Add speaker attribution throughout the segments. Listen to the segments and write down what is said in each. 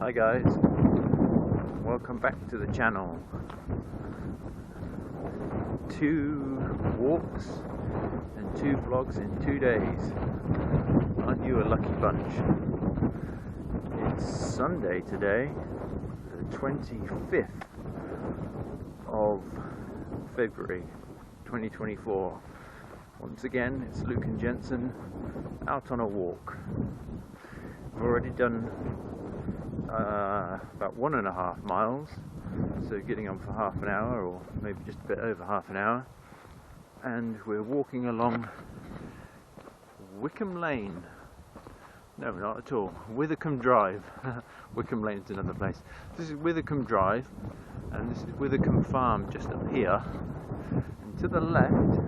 Speaker 1: Hi guys, welcome back to the channel. 2 walks and 2 vlogs in 2 days. Aren't you a lucky bunch? It's Sunday today, the 25th of February 2024. Once again, it's Luke and Jensen out on a walk. We've already done about 1.5 miles, so getting on for half an hour, or maybe just a bit over half an hour, and we're walking along Withycombe Lane. No, not at all. Withycombe Drive. Withycombe Lane's another place. This is Withycombe Drive, and this is Withycombe Farm just up here. And to the left,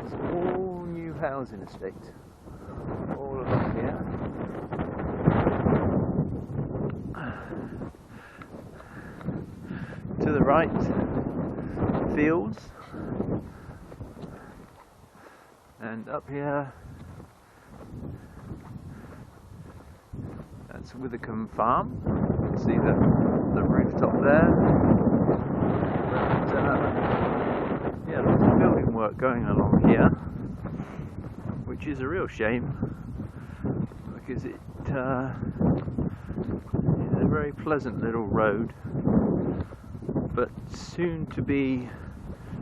Speaker 1: it's all new housing estate, all along here. To the right, fields, and up here, that's Withycombe Farm. You see the rooftop there. But, yeah, lots of building work going along here, which is a real shame because it is a very pleasant little road, but soon to be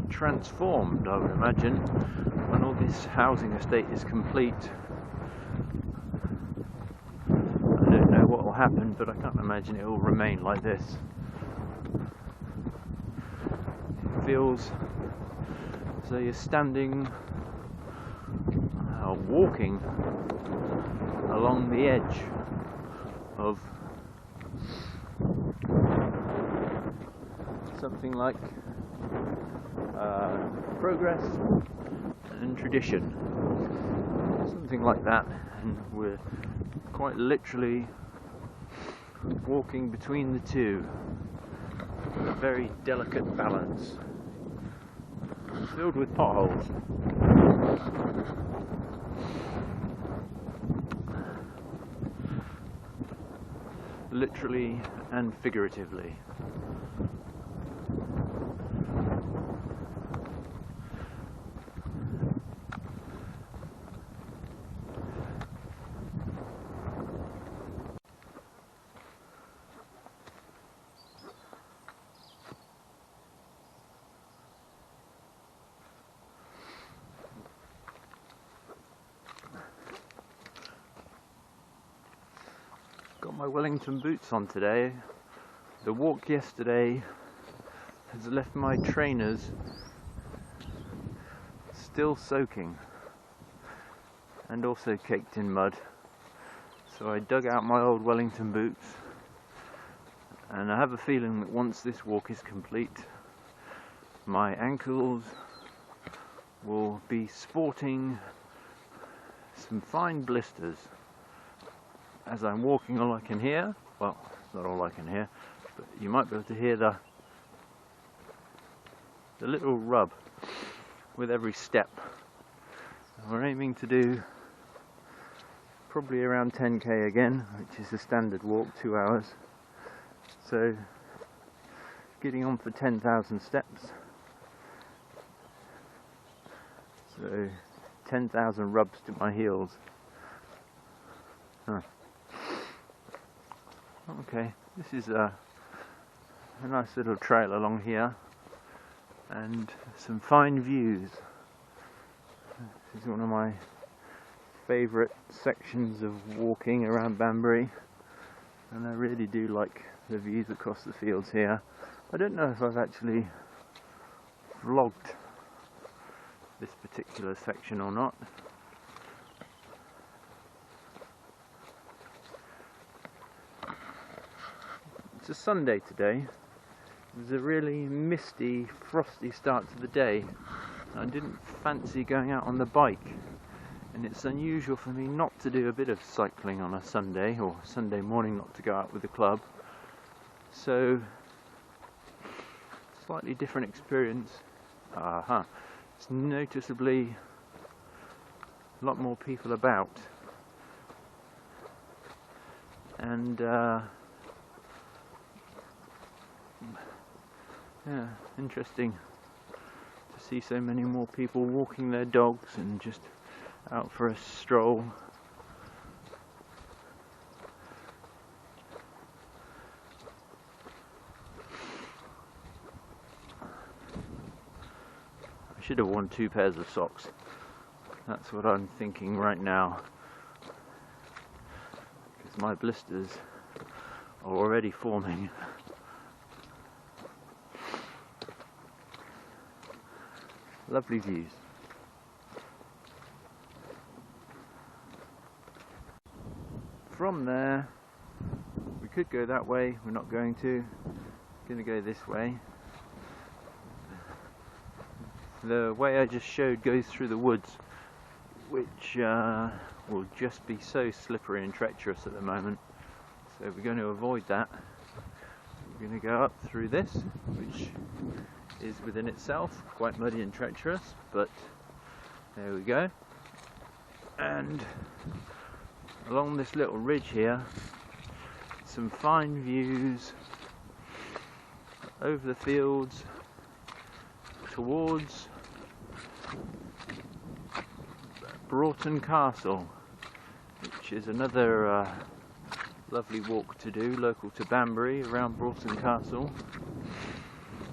Speaker 1: transformed, I would imagine, when all this housing estate is complete. I don't know what will happen, but I can't imagine it will remain like this. It feels as though you're standing, walking along the edge of something like progress and tradition, something like that, and we're quite literally walking between the two, a very delicate balance, filled with potholes. Literally and figuratively. Got my Wellington boots on today. The walk yesterday has left my trainers still soaking and also caked in mud. So I dug out my old Wellington boots, and I have a feeling that once this walk is complete, my ankles will be sporting some fine blisters. As I'm walking, all I can hear, well, it's not all I can hear, but you might be able to hear the little rub with every step. And we're aiming to do probably around 10k again, which is the standard walk, 2 hours. So getting on for 10,000 steps. So 10,000 rubs to my heels. Huh. Okay, this is a nice little trail along here, and some fine views. This is one of my favourite sections of walking around Banbury, and I really do like the views across the fields here. I don't know if I've actually vlogged this particular section or not. It's a Sunday today. It was a really misty, frosty start to the day. I didn't fancy going out on the bike, and it's unusual for me not to do a bit of cycling on a Sunday, or Sunday morning not to go out with the club. So, slightly different experience. It's noticeably a lot more people about. And yeah, interesting to see so many more people walking their dogs and just out for a stroll. I should have worn 2 pairs of socks. That's what I'm thinking right now, because my blisters are already forming. Lovely views. From there, we could go that way. We're not going to. We're going to go this way. The way I just showed goes through the woods, which will just be so slippery and treacherous at the moment. So we're going to avoid that. We're going to go up through this, which is within itself quite muddy and treacherous, but there we go. And along this little ridge here, some fine views over the fields towards Broughton Castle, which is another lovely walk to do, local to Banbury, around Broughton Castle.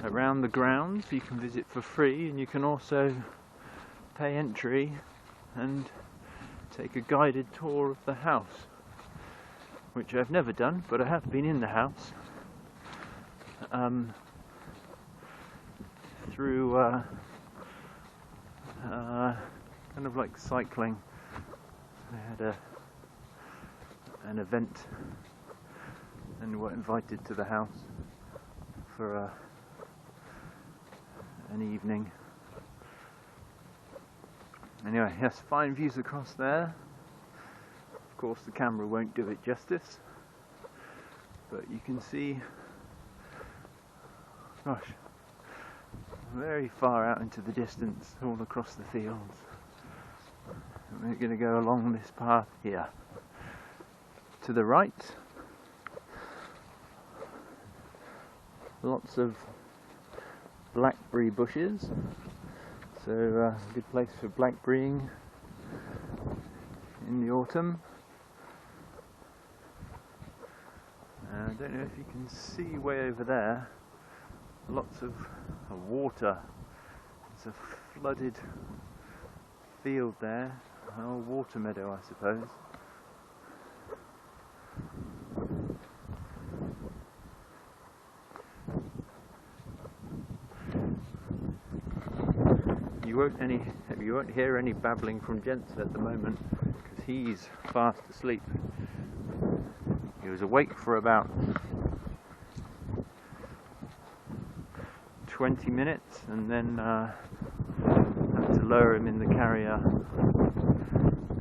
Speaker 1: Around the grounds you can visit for free, and you can also pay entry and take a guided tour of the house, which I've never done, but I have been in the house through kind of like cycling. I had an event and were invited to the house for an evening. Anyway, yes, fine views across there. Of course the camera won't do it justice, but you can see, gosh, very far out into the distance, all across the fields. And we're going to go along this path here. To the right, lots of blackberry bushes, so a good place for blackberrying in the autumn. I don't know if you can see way over there, lots of water. It's a flooded field there, an old water meadow I suppose. You won't hear any babbling from Jensen at the moment, because he's fast asleep. He was awake for about 20 minutes, and then had to lower him in the carrier,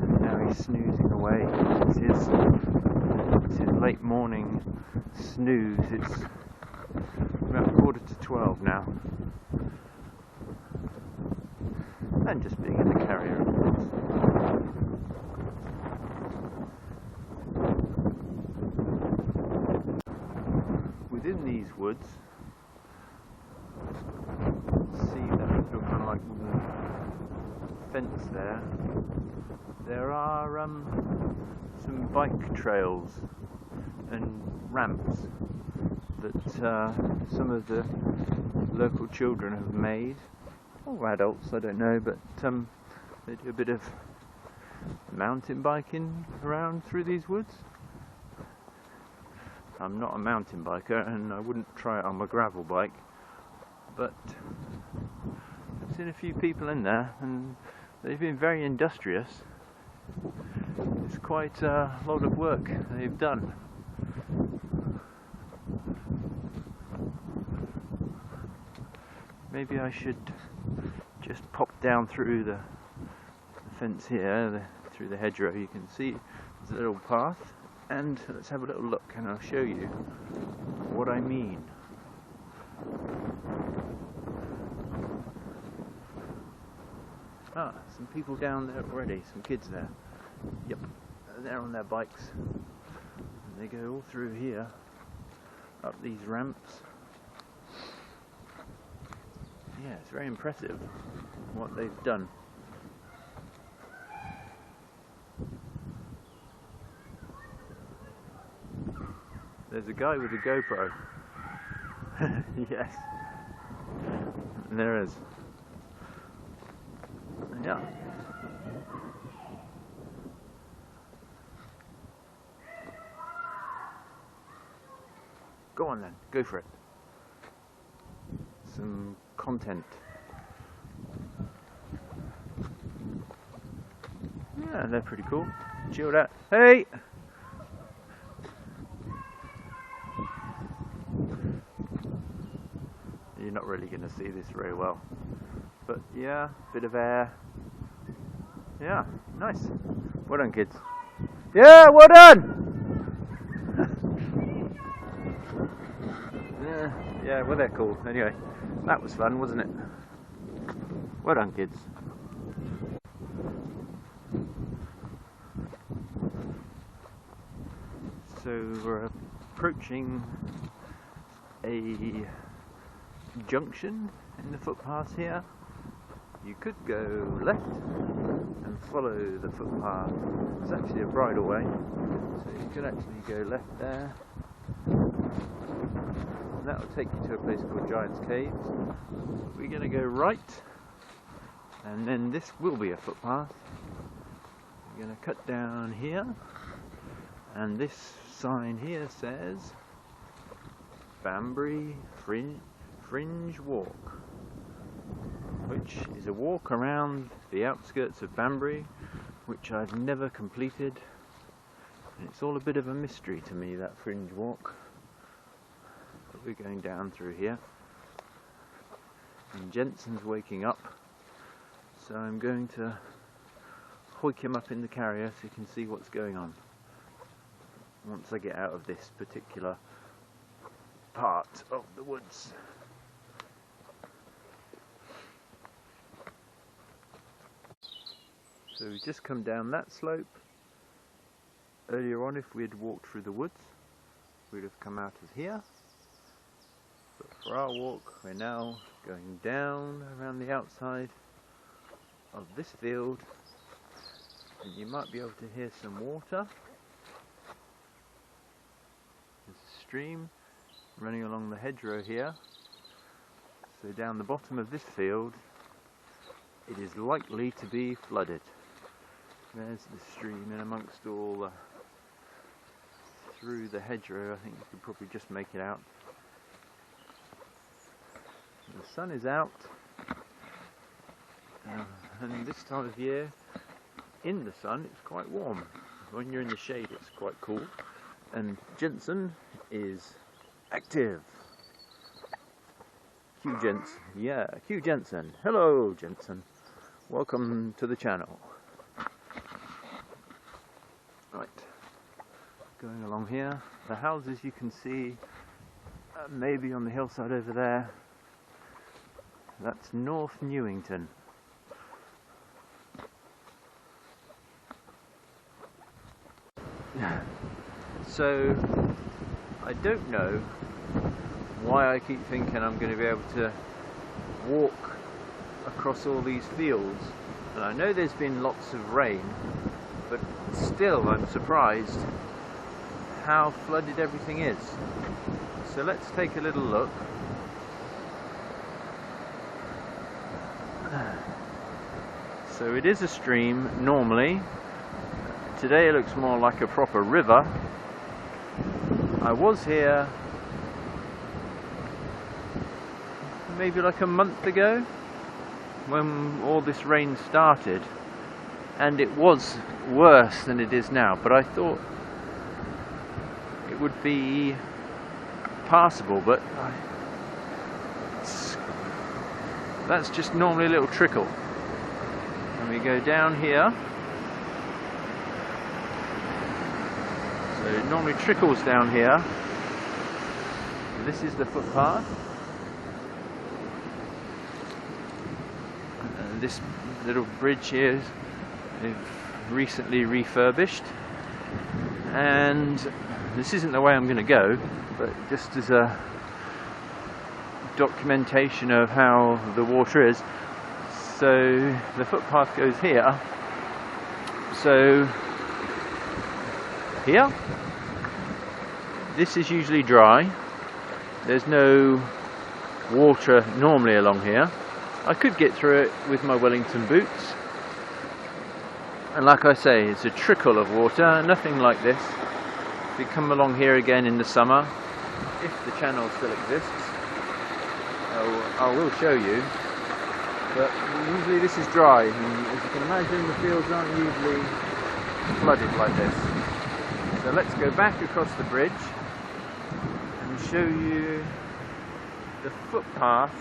Speaker 1: and now he's snoozing away. It's his late morning snooze. It's about 11:45 now. And just being in the carrier, of course. Within these woods, see that little kind of like wooden fence there. There are some bike trails and ramps that some of the local children have made. Or adults, I don't know, but they do a bit of mountain biking around through these woods. I'm not a mountain biker, and I wouldn't try it on my gravel bike, but I've seen a few people in there, and they've been very industrious. It's quite a lot of work they've done. Maybe I should just pop down through the fence here, through the hedgerow. You can see there's a little path, and let's have a little look and I'll show you what I mean. Ah, some people down there already, some kids there. Yep, they're on their bikes. they go all through here, up these ramps. Yeah, it's very impressive what they've done. There's a guy with a GoPro. Yes. And there is. Yeah. Go on then, go for it. Some content. Yeah, they're pretty cool. Chilled out. Hey! You're not really going to see this very well. But yeah, bit of air. Yeah, nice. Well done, kids. Yeah, well done! Yeah, well they're cool. Anyway, that was fun, wasn't it? Well done, kids. So we're approaching a junction in the footpath here. You could go left and follow the footpath. There's actually a bridleway, so you could actually go left there. And that will take you to a place called Giant's Caves. We're going to go right, and then this will be a footpath. We're going to cut down here, and this sign here says Banbury Fringe Walk, which is a walk around the outskirts of Banbury, which I've never completed. And it's all a bit of a mystery to me, that fringe walk. But we're going down through here. And Jensen's waking up, so I'm going to hoik him up in the carrier so you can see what's going on once I get out of this particular part of the woods. So we've just come down that slope. Earlier on, if we had walked through the woods, we'd have come out of here. But for our walk, we're now going down around the outside of this field, and you might be able to hear some water. There's a stream running along the hedgerow here. So down the bottom of this field, it is likely to be flooded. There's the stream in amongst all the, through the hedgerow. I think you could probably just make it out. The sun is out, and this time of year, in the sun, it's quite warm. When you're in the shade, it's quite cool. And Jensen is active. Q Jensen, yeah, Q Jensen. Hello, Jensen. Welcome to the channel. Right, going along here. The houses you can see, maybe on the hillside over there. That's North Newington. So, I don't know why I keep thinking I'm going to be able to walk across all these fields. And I know there's been lots of rain, but still I'm surprised how flooded everything is. So let's take a little look. So it is a stream normally. Today it looks more like a proper river. I was here maybe like a month ago when all this rain started, and it was worse than it is now, but I thought it would be passable, but that's just normally a little trickle. And we go down here, so it normally trickles down here. This is the footpath. This little bridge here is recently refurbished, and This isn't the way I'm going to go, but just as a documentation of how the water is. So the footpath goes here. So here, this is usually dry. There's no water normally along here. I could get through it with my Wellington boots. And like I say, it's a trickle of water, nothing like this. If you come along here again in the summer, if the channel still exists, I will show you. But usually this is dry, and as you can imagine, the fields aren't usually flooded like this. So let's go back across the bridge and show you the footpath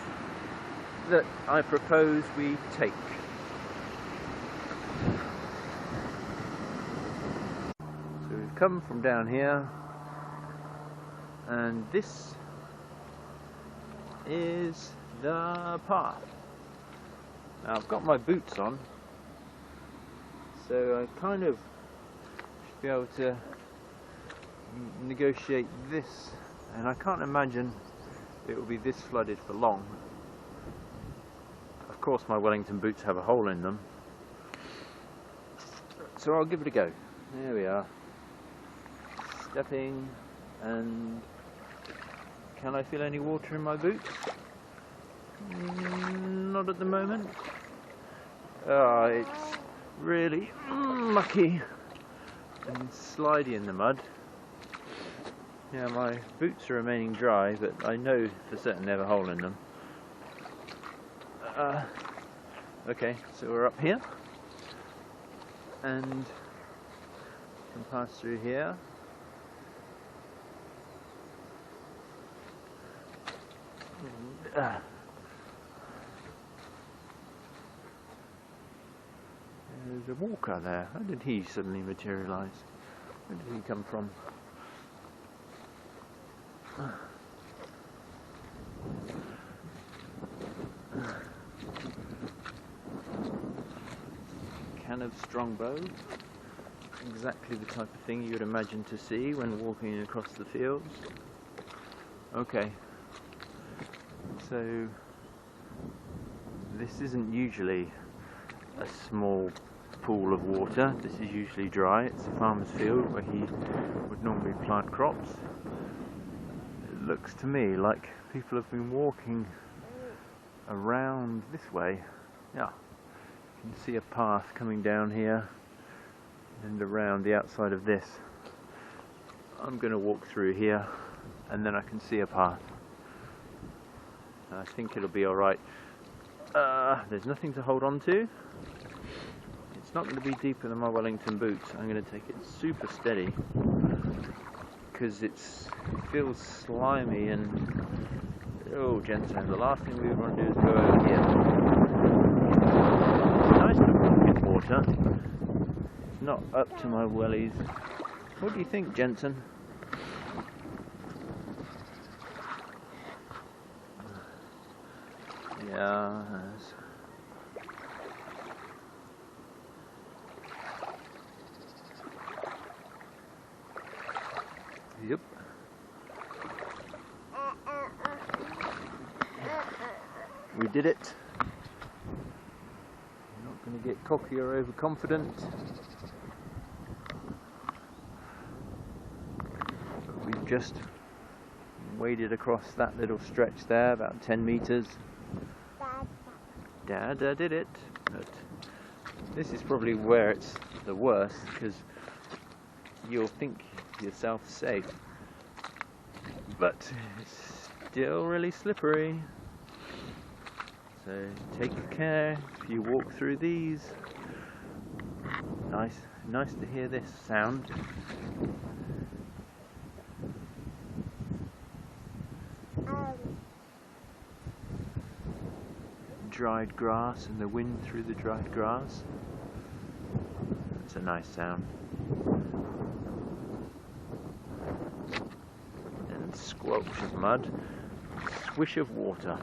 Speaker 1: that I propose we take. So we've come from down here, and this is the path. Now I've got my boots on, so I kind of should be able to negotiate this, and I can't imagine it will be this flooded for long. Of course my Wellington boots have a hole in them, so I'll give it a go. There we are, stepping, and can I feel any water in my boots? Not at the moment. It's really mucky and slidey in the mud. Yeah, my boots are remaining dry, but I know for certain they have a hole in them. Okay, so we're up here, and can pass through here. There's a walker there. How did he suddenly materialise? Where did he come from? Can of Strongbow. Exactly the type of thing you would imagine to see when walking across the fields. Okay. So this isn't usually a small pool of water. This is usually dry. It's a farmer's field where he would normally plant crops. It looks to me like people have been walking around this way. Yeah, you can see a path coming down here and around the outside of this. I'm going to walk through here, and then I can see a path. I think it'll be alright. There's nothing to hold on to. It's not going to be deeper than my Wellington boots. I'm going to take it super steady because it feels slimy and... Oh, Jensen, the last thing we would want to do is go over here. It's nice to walk in water. It's not up to my wellies. What do you think, Jensen? Yeah. Yep. We did it. I'm not going to get cocky or overconfident. But we've just waded across that little stretch there, about 10 metres. Dad did it. But this is probably where it's the worst, because you'll think yourself safe, but it's still really slippery, so take care if you walk through these. Nice to hear this sound. Dried grass and the wind through the dried grass. It's a nice sound. And squelch of mud, swish of water.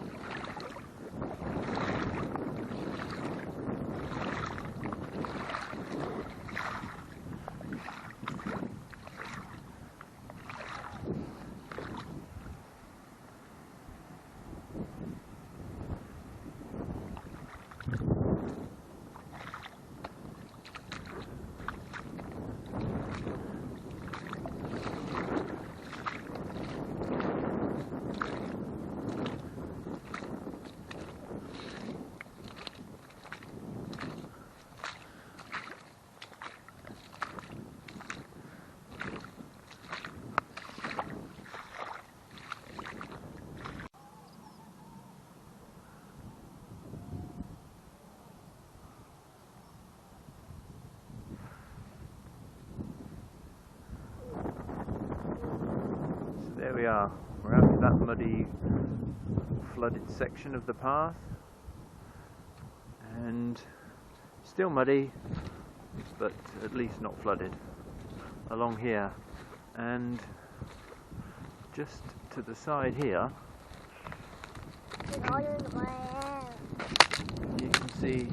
Speaker 1: there we are. We're out of that muddy, flooded section of the path, and still muddy, but at least not flooded along here. And just to the side here, you can see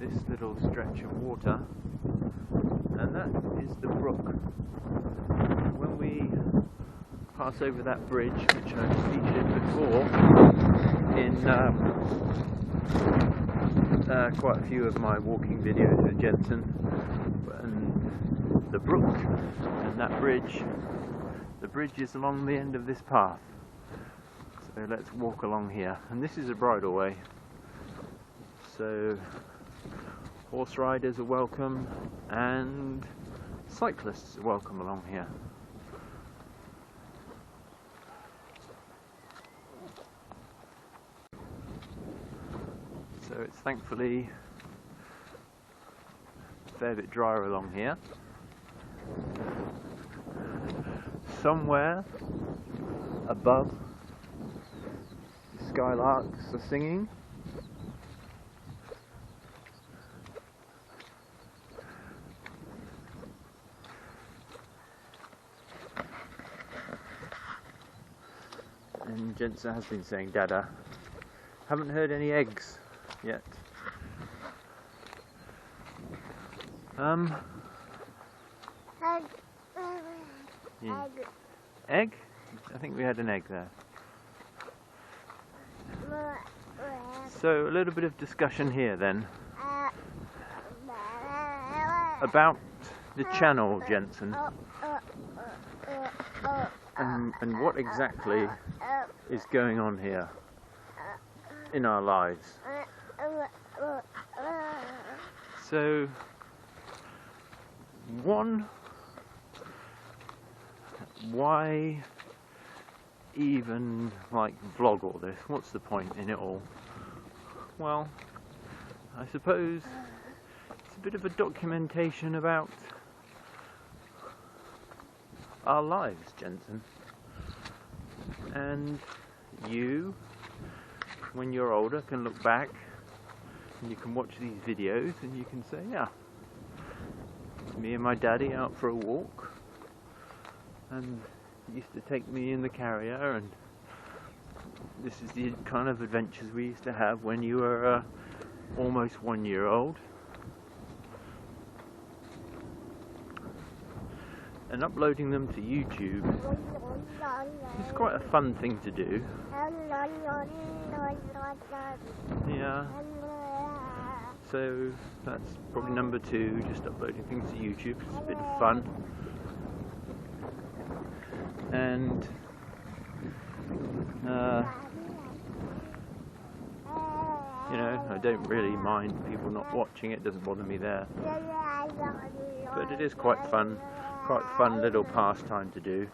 Speaker 1: this little stretch of water, and that is the brook. When we pass over that bridge, which I've featured before in quite a few of my walking videos with Jensen, and the brook and that bridge, the bridge is along the end of this path. So let's walk along here, and this is a bridleway, so horse riders are welcome and cyclists are welcome along here. So it's thankfully a fair bit drier along here. Somewhere above, the skylarks are singing. And Jensen has been saying Dada. Haven't heard any eggs yet. Yeah. Egg? I think we had an egg there. So a little bit of discussion here then about the channel, Jensen, and what exactly is going on here in our lives. So, one, why even like vlog all this? What's the point in it all? Well, I suppose it's a bit of a documentation about our lives, Jensen. And you, when you're older, can look back and you can watch these videos and you can say, yeah, me and my daddy out for a walk, and he used to take me in the carrier, and this is the kind of adventures we used to have when you were almost 1 year old. And uploading them to YouTube is quite a fun thing to do. Yeah. So that's probably number 2, just uploading things to YouTube. It's a bit of fun. And you know, I don't really mind people not watching it, doesn't bother me there. But it is quite fun little pastime to do.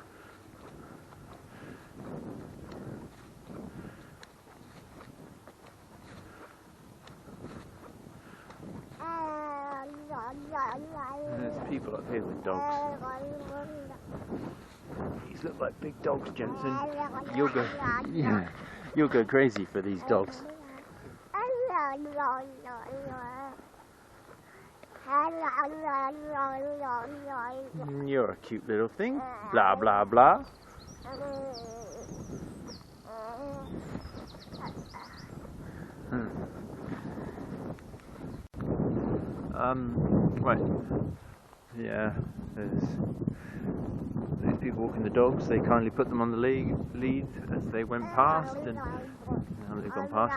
Speaker 1: And there's people up here with dogs. These look like big dogs, Jensen. You'll go crazy for these dogs. You're a cute little thing. Blah blah blah. Right. Yeah, there's these people walking the dogs. They kindly put them on the lead as they went past, and now they've gone past.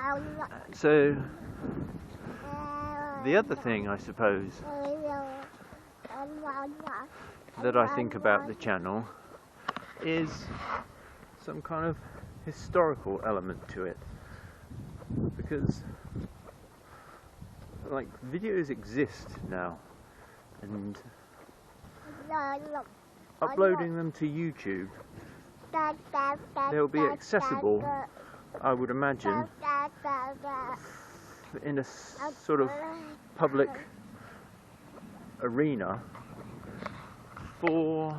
Speaker 1: So the other thing, I suppose, that I think about the channel is some kind of historical element to it, because like videos exist now, and uploading them to YouTube, they'll be accessible, I would imagine, in a sort of public arena for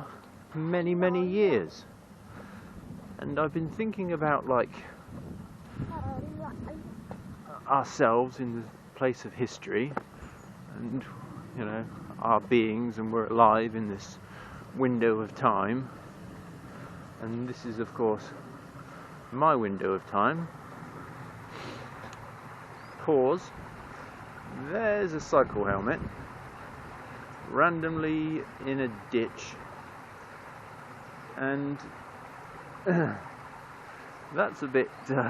Speaker 1: many, many years. And I've been thinking about, like, ourselves in the place of history, and, you know, our beings, and we're alive in this window of time. And this is, of course, my window of time. Pause. There's a cycle helmet randomly in a ditch, and that's a bit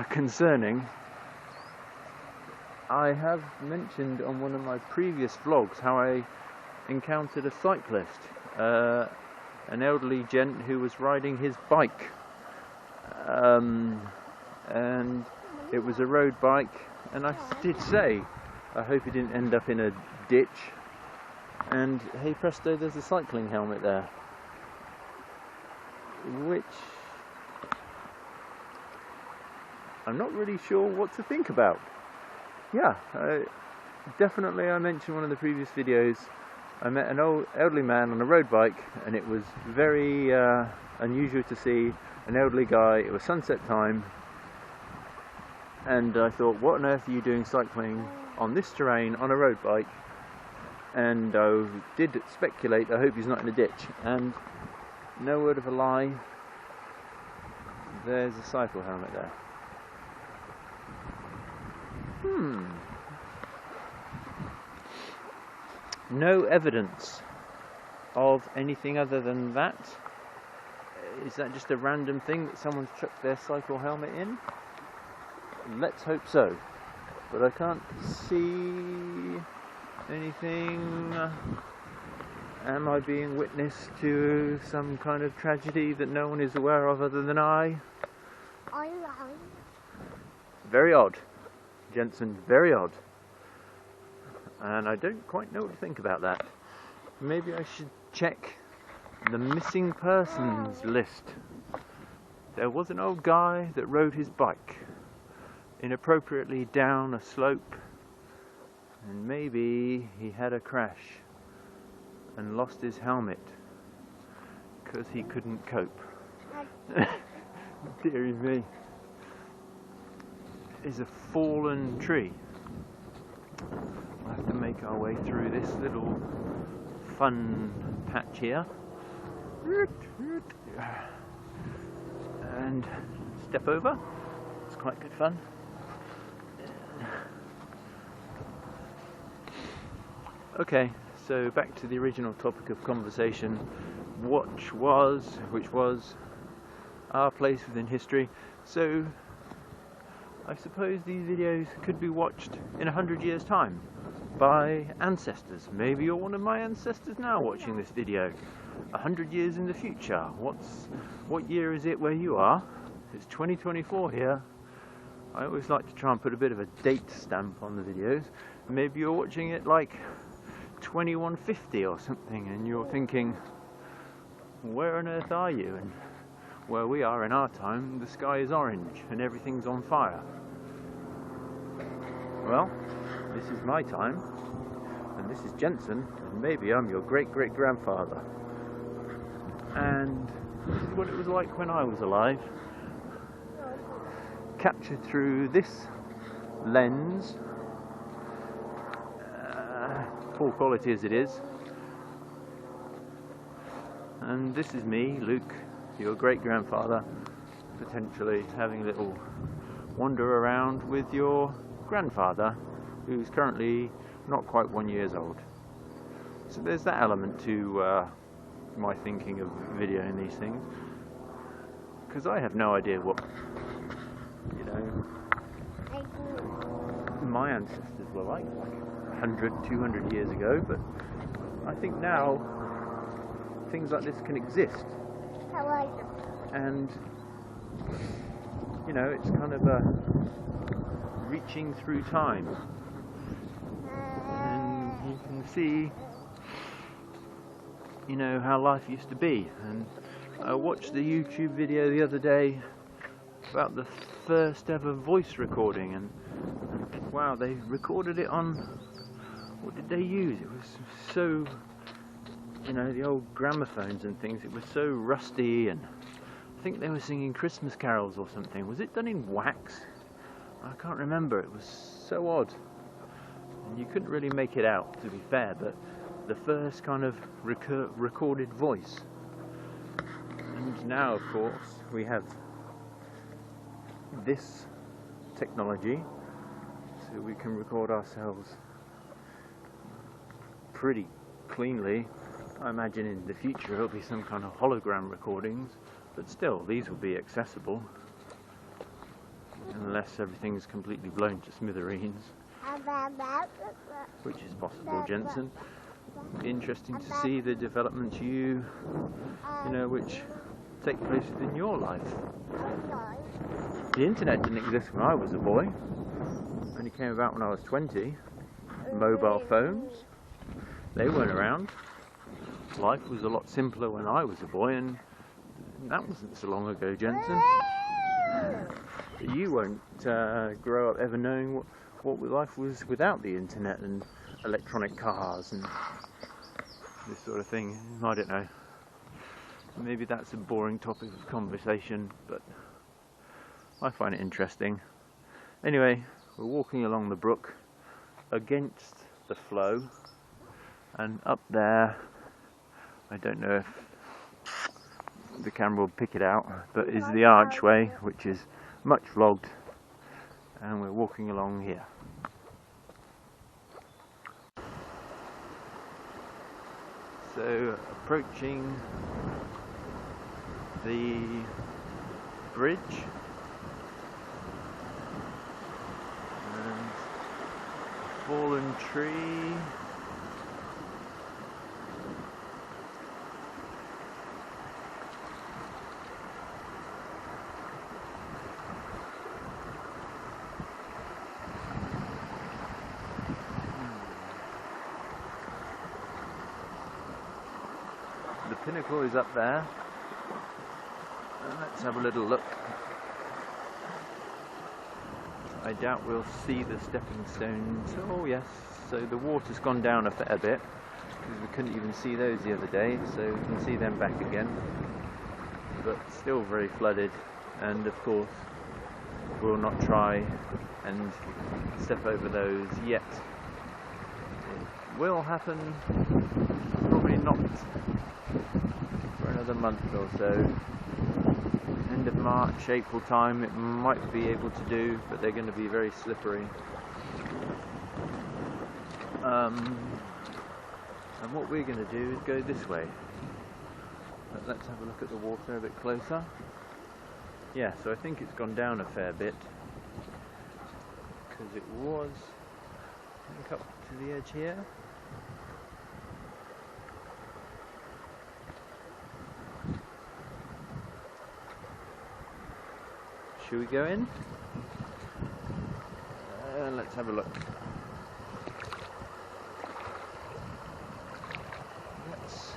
Speaker 1: concerning. I have mentioned on one of my previous vlogs how I encountered a cyclist, an elderly gent who was riding his bike, and it was a road bike, and I did say, I hope he didn't end up in a ditch, and hey presto, there's a cycling helmet there, which I'm not really sure what to think about. Yeah, definitely, I mentioned one of the previous videos, I met an old elderly man on a road bike, and it was very unusual to see an elderly guy. It was sunset time, and I thought, what on earth are you doing cycling on this terrain on a road bike? And I did speculate, I hope he's not in a ditch, and no word of a lie, there's a cycle helmet there. No evidence of anything other than that. Is that just a random thing that someone's chucked their cycle helmet in? Let's hope so. But I can't see anything. Am I being witness to some kind of tragedy that no one is aware of other than I? Very odd. Jensen, very odd. And I don't quite know what to think about that. Maybe I should check the missing persons list. There was an old guy that rode his bike inappropriately down a slope, and maybe he had a crash and lost his helmet because he couldn't cope. Dearie me. Is a fallen tree. We'll have to make our way through this little fun patch here and step over. It's quite good fun. Okay, so back to the original topic of conversation, which was our place within history. So I suppose these videos could be watched in 100 years' time by ancestors. Maybe you're one of my ancestors now watching this video. 100 years in the future. What year is it where you are? It's 2024 here. I always like to try and put a bit of a date stamp on the videos. Maybe you're watching it like 2150 or something, and you're thinking, where on earth are you? And where we are in our time, the sky is orange and everything's on fire. Well, this is my time, and this is Jensen, and maybe I'm your great-great-grandfather. And this is what it was like when I was alive, captured through this lens, poor quality as it is. And this is me, Luke, your great-grandfather, potentially having a little wander around with your grandfather, who's currently not quite 1 year old. So there's that element to my thinking of videoing these things, because I have no idea what, you know, my ancestors were like 100, 200 years ago, but I think now things like this can exist. And, you know, it's kind of a reaching through time. And you can see, you know, how life used to be. And I watched the YouTube video the other day about the first ever voice recording, and wow, they recorded it on, what did they use? It was so, you know, the old gramophones and things, it was so rusty and I think they were singing Christmas carols or something. Was it done in wax? I can't remember. It was so odd. And you couldn't really make it out, to be fair, but the first kind of recorded voice. And now, of course, we have this technology, so we can record ourselves pretty cleanly. I imagine in the future it'll be some kind of hologram recordings, but still, these will be accessible, unless everything's completely blown to smithereens, which is possible, Jensen. Interesting to see the developments you know, which take place within your life. The internet didn't exist when I was a boy. It only came about when I was 20. Mobile phones, they weren't around. Life was a lot simpler when I was a boy, and that wasn't so long ago, Jensen. You won't grow up ever knowing what life was without the internet and electronic cars and this sort of thing. I don't know. Maybe that's a boring topic of conversation, but I find it interesting. Anyway, we're walking along the brook against the flow, and up there, I don't know if the camera will pick it out, but is the archway, which is much vlogged, and we're walking along here. So, approaching the bridge, and a fallen tree. The pinnacle is up there. Let's have a little look. I doubt we'll see the stepping stones. Oh yes, so the water's gone down a fair bit, because we couldn't even see those the other day, so we can see them back again. But still very flooded, and of course we'll not try and step over those yet. It will happen, probably not for another month or so. End of March, April time, it might be able to do, but they're going to be very slippery. And what we're going to do is go this way. But let's have a look at the water a bit closer. Yeah, so I think it's gone down a fair bit, because it was, I think, up to the edge here. Should we go in? Let's have a look. That's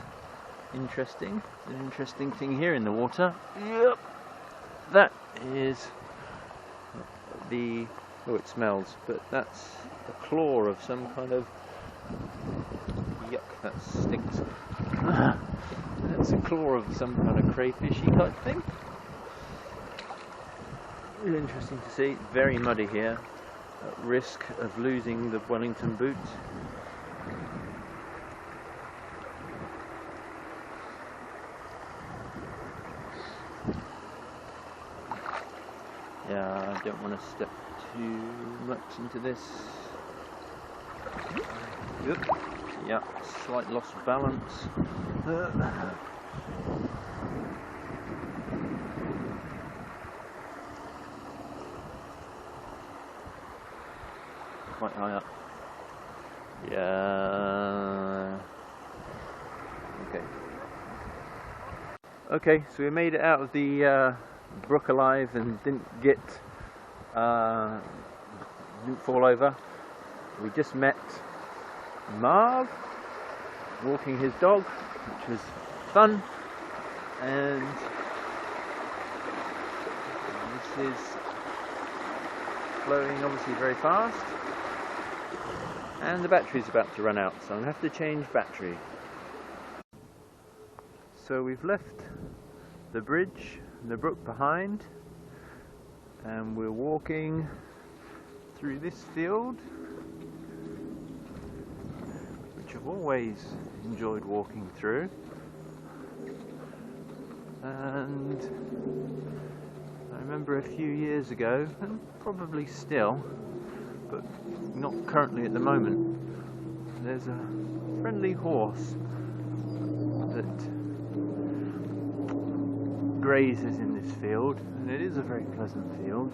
Speaker 1: interesting. An interesting thing here in the water. Yep. That is the... oh, it smells, but that's the claw of some kind of... yuck, that stinks. That's a claw of some kind of crayfishy type thing. Really interesting to see. Very muddy here, at risk of losing the Wellington boots. Yeah, I don't want to step too much into this. Yep. Yeah, slight loss of balance. Quite high up. Yeah. Okay, so we made it out of the brook alive and didn't fall over. We just met Marv walking his dog, which was fun, and this is flowing obviously very fast, and the battery's about to run out, so I'm going to have to change battery. So we've left the bridge the brook behind, and we're walking through this field, which I've always enjoyed walking through. And I remember a few years ago, and probably still, but not currently at the moment, there's a friendly horse that grazes in this field, and it is a very pleasant field.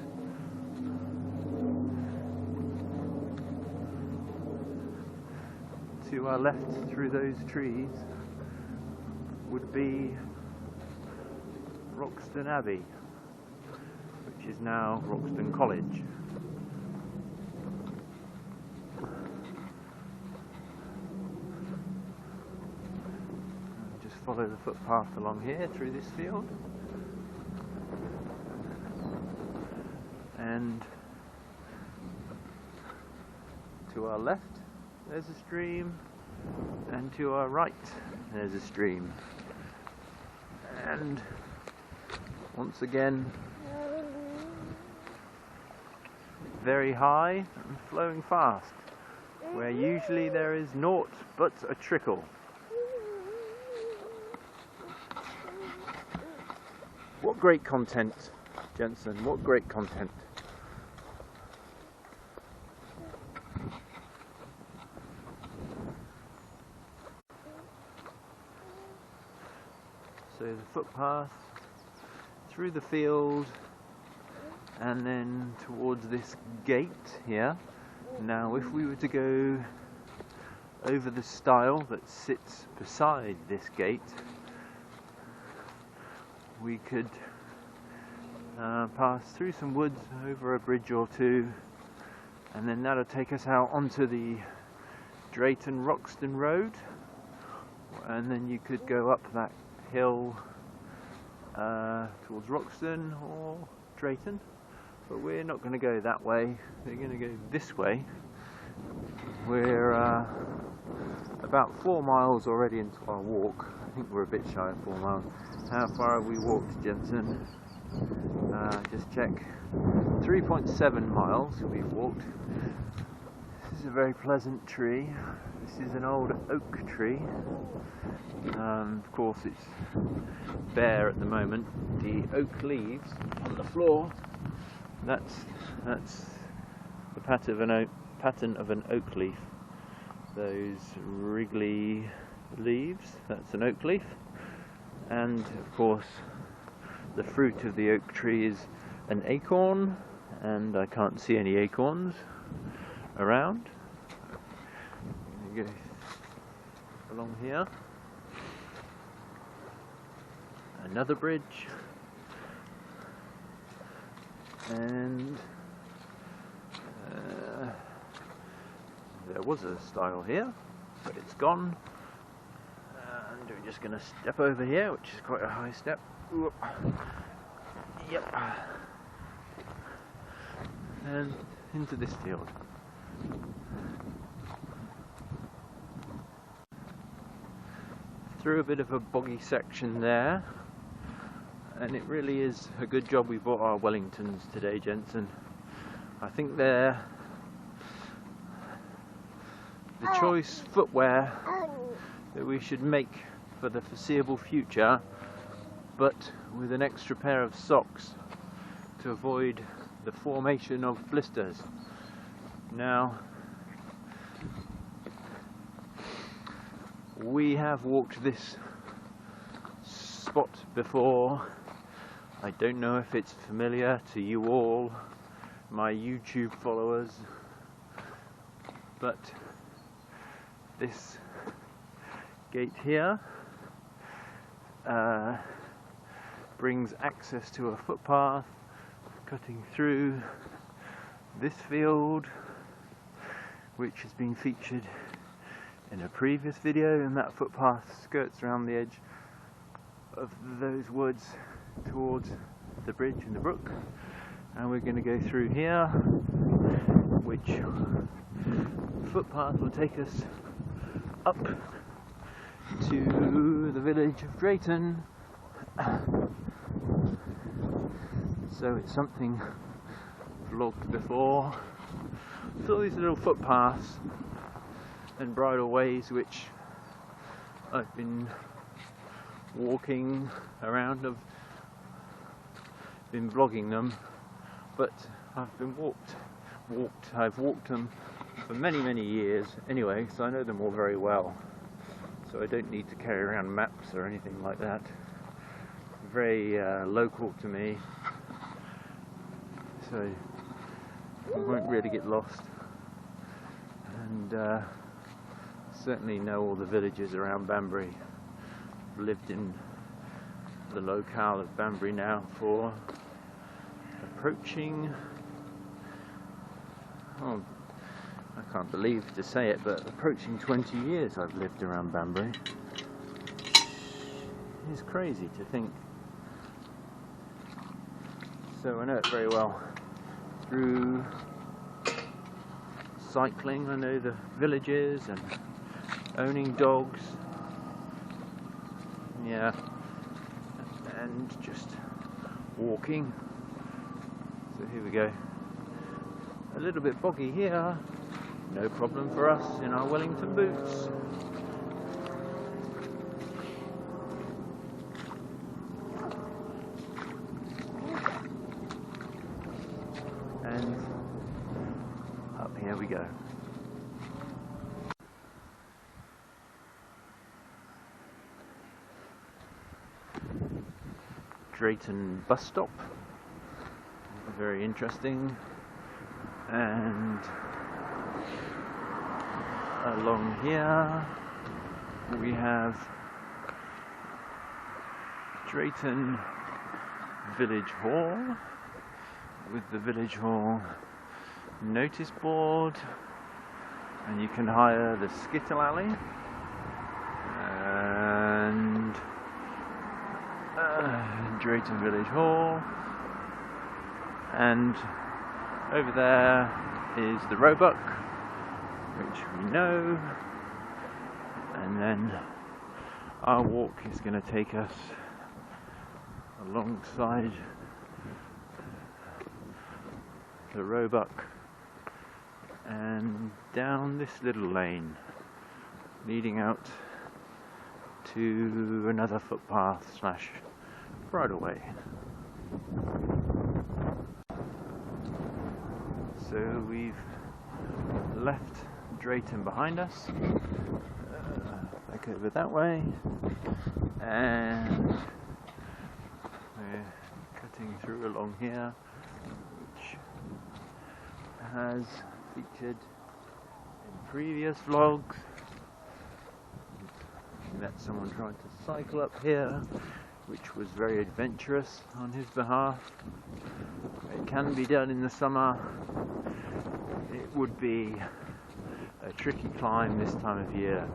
Speaker 1: To our left through those trees would be Roxton Abbey, which is now Roxton College. Just follow the footpath along here through this field, and to our left there's a stream, and to our right there's a stream, and once again very high and flowing fast, where usually there is naught but a trickle. What great content, Jensen, what great content. So the footpath through the field and then towards this gate here. Now if we were to go over the stile that sits beside this gate, we could pass through some woods, over a bridge or two, and then that'll take us out onto the Drayton Roxton Road, and then you could go up that hill towards Roxton or Drayton, but we're not going to go that way. We're going to go this way. We're about 4 miles already into our walk. I think we're a bit shy of 4 miles. How far have we walked, Jensen? Just check. 3.7 miles we've walked. This is a very pleasant tree. This is an old oak tree. Of course it's bare at the moment. The oak leaves on the floor, that's the pattern of an oak leaf. Those wriggly leaves, that's an oak leaf. And of course the fruit of the oak tree is an acorn, and I can't see any acorns around. Go along here, another bridge, and there was a stile here, but it's gone, and we're just going to step over here, which is quite a high step. Ooh. Yep, and into this field. Through a bit of a boggy section there, and it really is a good job we bought our Wellingtons today, Jensen. I think they're the choice footwear that we should make for the foreseeable future, but with an extra pair of socks to avoid the formation of blisters. Now, we have walked this spot before. I don't know if it's familiar to you all, my YouTube followers, but this gate here brings access to a footpath cutting through this field, which has been featured in a previous video, and that footpath skirts around the edge of those woods towards the bridge and the brook, and we're going to go through here, which footpath will take us up to the village of Drayton, So it's something vlogged before. It's all these little footpaths and bridle ways which I've been walking around. I've been vlogging them, but I've walked them for many years anyway, so I know them all very well, so I don't need to carry around maps or anything like that. Very local to me, so you won't really get lost, and certainly know all the villages around Banbury. I've lived in the locale of Banbury now for approaching, oh, I can't believe to say it, but approaching 20 years I've lived around Banbury. It's crazy to think. So I know it very well. Through cycling, I know the villages, and owning dogs, yeah, and just walking. So here we go. A little bit boggy here, no problem for us in our Wellington boots. And up here we go. Drayton bus stop, very interesting, and along here we have Drayton Village Hall with the Village Hall notice board, and you can hire the Skittle Alley and Drayton Village Hall, and over there is the Roebuck, which we know, and then our walk is going to take us alongside the Roebuck and down this little lane leading out to another footpath slash bridleway. So we've left Drayton behind us, back over that way, and we're cutting through along here, which has featured in previous vlogs. Met someone trying to cycle up here, which was very adventurous on his behalf. It can be done in the summer. It would be a tricky climb this time of year.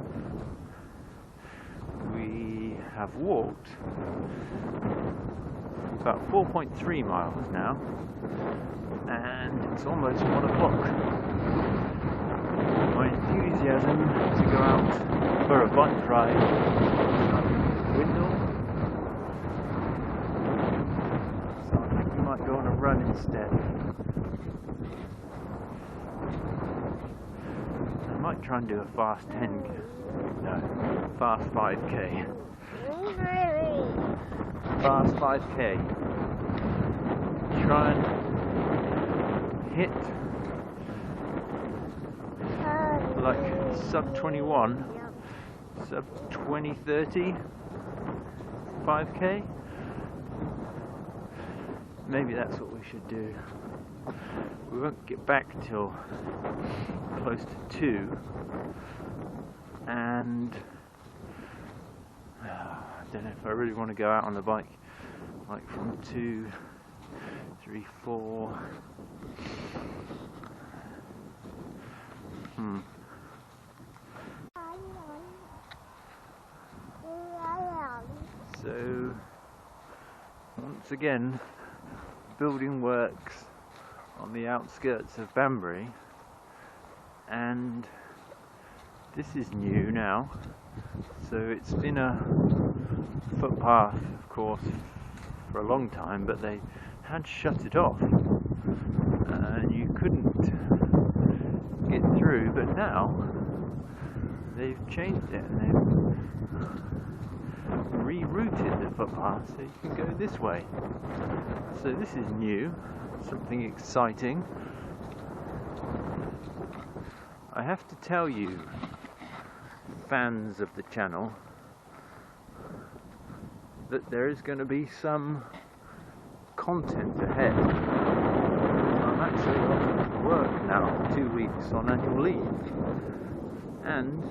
Speaker 1: We have walked about 4.3 miles now, and it's almost 1 o'clock. My enthusiasm to go out for a bike ride dwindle, so I think we might go on a run instead. I might try and do a fast 10k, no, fast 5k. Fast 5k. Try and hit like sub 21, sub 20:30, 5k. Maybe that's what we should do. We won't get back till close to 2, and I don't know if I really want to go out on the bike like from 2, 3, 4. So once again, building works on the outskirts of Banbury, and this is new now. So it's been a footpath, of course, for a long time, but they had shut it off and you couldn't get through, but now they've changed it and they've rerouted the footpath so you can go this way. So this is new, something exciting. I have to tell you, fans of the channel, that there is going to be some content ahead. I'm actually off work now for 2 weeks on annual leave, and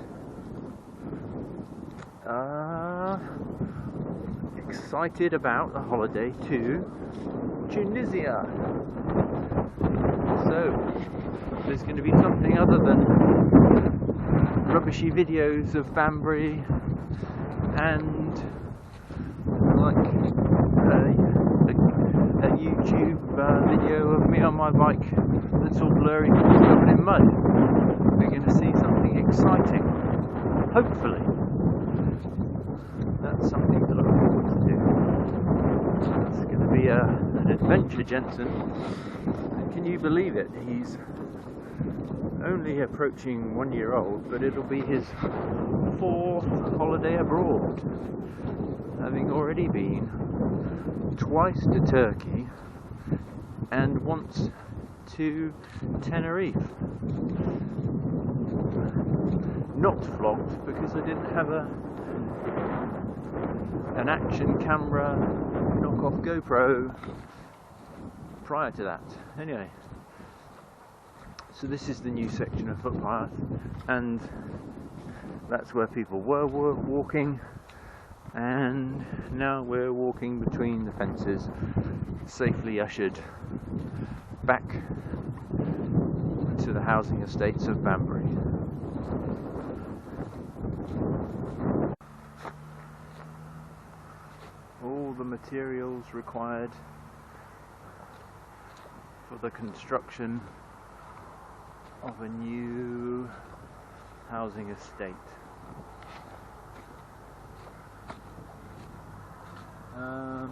Speaker 1: excited about the holiday to Tunisia. So there's going to be something other than rubbishy videos of Banbury and like a YouTube video of me on my bike that's all blurry and covered in mud. We're going to see something exciting, hopefully. That's something to look forward to. It's going to be an adventure, Jensen. Can you believe it? He's only approaching 1 year old, but it'll be his 4th holiday abroad, having already been twice to Turkey and once to Tenerife. Not vlogged because I didn't have an action camera knockoff GoPro prior to that. Anyway, so this is the new section of footpath, and that's where people were walking, and now we're walking between the fences, safely ushered back to the housing estates of Banbury. All the materials required for the construction of a new housing estate. I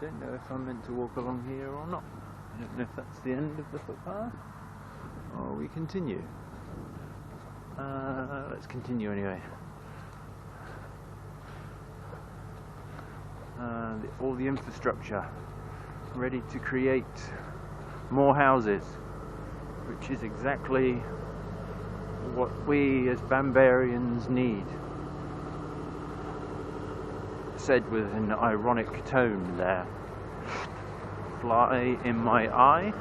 Speaker 1: don't know if I'm meant to walk along here or not. I don't know if that's the end of the footpath or we continue. Let's continue anyway. All the infrastructure ready to create more houses, which is exactly what we as Banburians need. Said with an ironic tone there. Fly in my eye.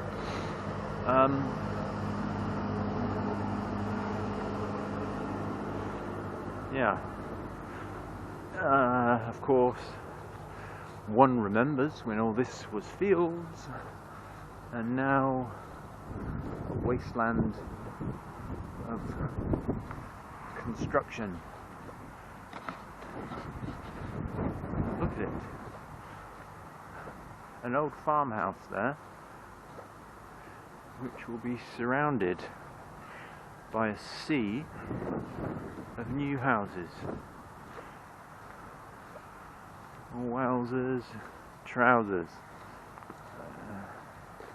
Speaker 1: Yeah. Of course, one remembers when all this was fields and now a wasteland of construction. Look at it. An old farmhouse there, which will be surrounded by a sea of new houses. Wowzers, trousers.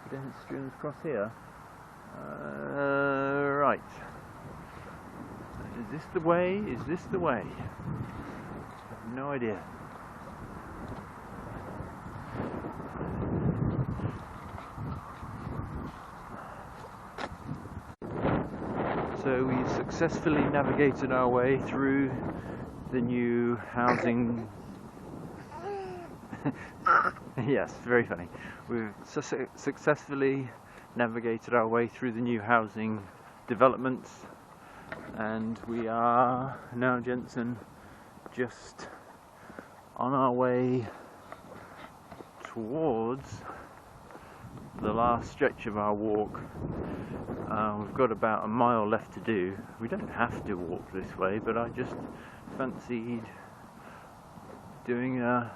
Speaker 1: Pedestrians cross here. Right. Is this the way? Is this the way? I have no idea. So we successfully navigated our way through the new housing. Yes, very funny. We've successfully navigated our way through the new housing developments, and we are now, Jensen, just on our way towards the last stretch of our walk. We've got about a mile left to do. We don't have to walk this way, but I just fancied doing a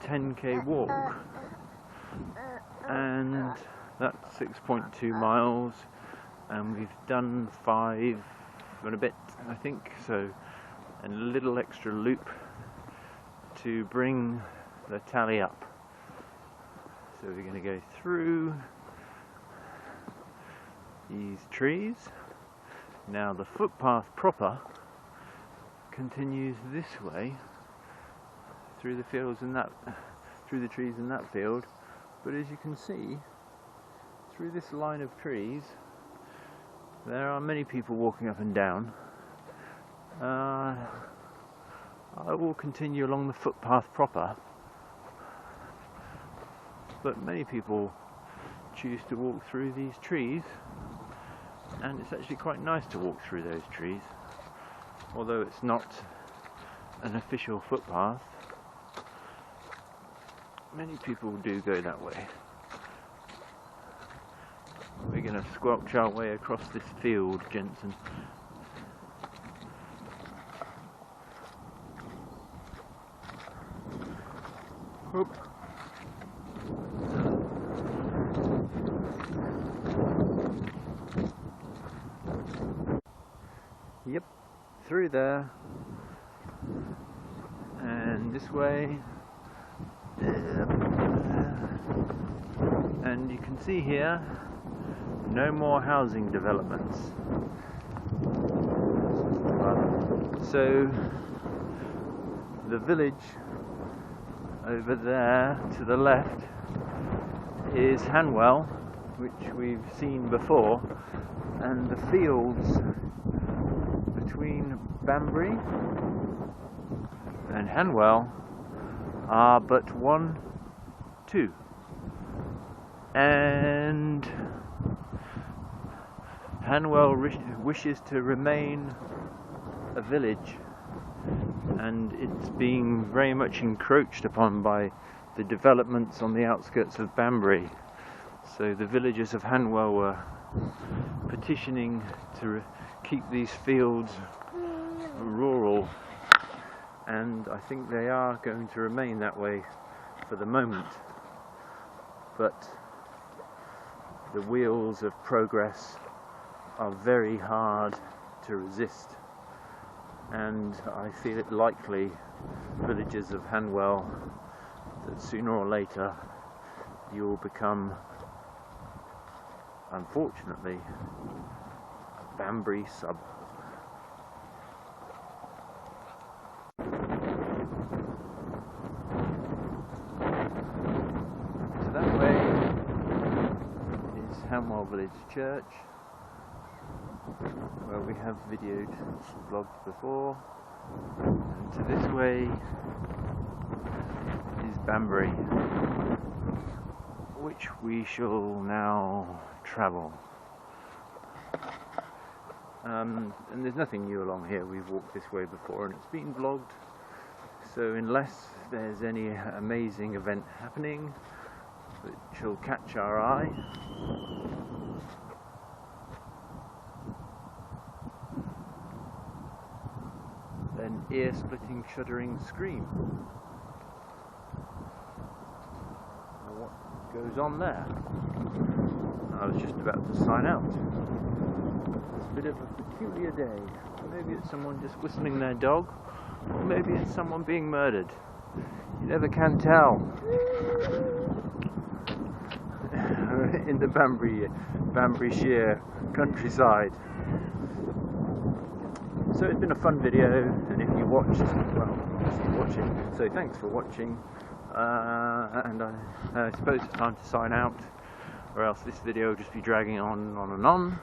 Speaker 1: 10k walk, and that's 6.2 miles, and we've done 5 and a bit, I think, so a little extra loop to bring the tally up. So we're going to go through these trees. Now the footpath proper continues this way through the fields and through the trees in that field, but as you can see, through this line of trees there are many people walking up and down. I will continue along the footpath proper, but many people choose to walk through these trees, and it's actually quite nice to walk through those trees, although it's not an official footpath. Many people do go that way. We're going to squelch our way across this field, Jensen. Oop. Yep, through there, and this way, and you can see here, no more housing developments. So the village over there to the left is Hanwell, which we've seen before, and the fields between Banbury and Hanwell are but 1, 2, and Hanwell wishes to remain a village, and it's being very much encroached upon by the developments on the outskirts of Banbury. So the villagers of Hanwell were petitioning to keep these fields rural, and I think they are going to remain that way for the moment, but the wheels of progress are very hard to resist, and I feel it likely, villagers of Hanwell, that sooner or later you will become, unfortunately, a Banbury suburb. So that way is Hanwell Village Church, where we have videoed, vlogged before, and to this way is Banbury, which we shall now travel. And there's nothing new along here, we've walked this way before and it's been vlogged, so unless there's any amazing event happening which will catch our eye, an ear-splitting, shuddering scream. Now what goes on there? I was just about to sign out. It's a bit of a peculiar day. Maybe it's someone just whistling their dog, or maybe it's someone being murdered. You never can tell. In the Banburyshire countryside. So it's been a fun video, and if you watched, well, you're watching, so thanks for watching, and I suppose it's time to sign out, or else this video will just be dragging on and on.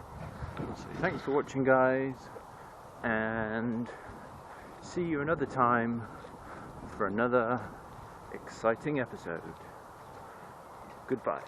Speaker 1: So thanks for watching, guys, and see you another time for another exciting episode. Goodbye.